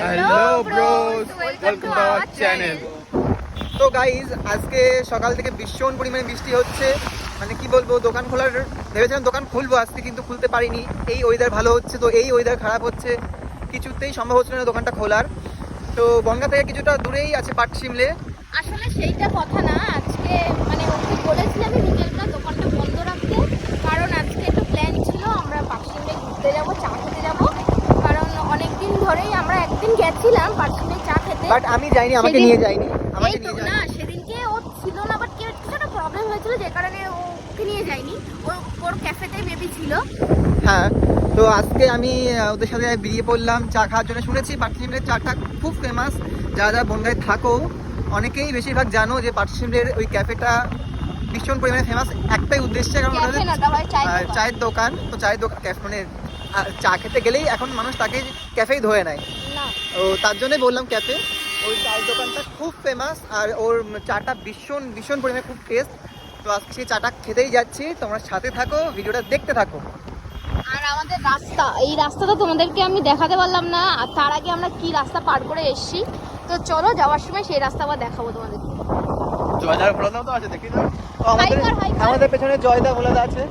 Hello bros, welcome to our channel. তো guys, আজকে সকাল থেকে ভীষণ পরিমাণে বৃষ্টি হচ্ছে। মানে কি বলবো, দোকান খোলার ভেবেছিলাম, দোকান খুলবো আজকে, কিন্তু খুলতে পারিনি। এই ওয়েদার ভালো হচ্ছে, তো এই ওয়েদার খারাপ হচ্ছে, কিছুতেই সম্ভব হচ্ছে না দোকানটা খোলার। তো বনগা থেকে কিছুটা দূরেই আছে পাটশিমলে। আসলে সেইটা কথা না, আজকে মানে ওকে বলেছিলাম বিকেলটা দোকানটা বন্ধ রাখতে, কারণ আজকে একটু প্ল্যান ছিল আমরা পাটশিমলে ঘুরতে যাবো, চা খেতে যাবো। কারণ অনেকদিন ধরেই আমরা একদিন গেছিলাম পাটশিমলে চা খেতে, বাট আমি যাইনি, আমাকে নিয়ে যায়নি, আমাকে এই তো নিয়ে না, যায়নি। সেদিনকে ও ছিল না, বাট কিছু একটা প্রবলেম হয়েছিল যে কারণে ওকে নিয়ে যায়নি। ওর ক্যাফেতেই বেবি ছিল। হ্যাঁ, তো আজকে আমি ওদের সাথে বেরিয়ে পড়লাম চা খাওয়ার জন্য। শুনেছি পাটশিমলের চাটা খুব ফেমাস। যারা যারা বনগাঁয় থাকো, অনেকেই বেশিরভাগ জানো যে পাটশিমলের ওই ক্যাফেটা ভীষণ পরিমাণে ফেমাস একটাই উদ্দেশ্যে, কারণ ওটা ক্যাফে না, ওটা হয় চায়ের দোকান। তো চায়ের দোকান ক্যাফে মানে চা খেতে গেলেই এখন মানুষ তাকে ক্যাফেই ধরে নেয়। না, তো তার জন্যই বললাম ক্যাফে। ওই চায়ের দোকানটা খুব ফেমাস, আর ওর চাটা ভীষণ ভীষণ পরিমাণে খুব টেস্ট। তো আজকে সেই চাটা খেতেই যাচ্ছি, তোমরা সাথে থাকো, ভিডিওটা দেখতে থাকো। আর আমাদের রাস্তা, এই রাস্তাটা তোমাদেরকে আমি দেখাতে পারলাম না, আর তার আগে আমরা কি রাস্তা পার করে এসেছি। তো চলো যাওয়ার সময় সেই রাস্তা আবার দেখাবো তোমাদেরকে। জয়দার ভোলাদাও তো আছে, দেখি না? তো আমাদের হাই কর। আমাদের পেছনে জয়দা ভোলাদা আছে।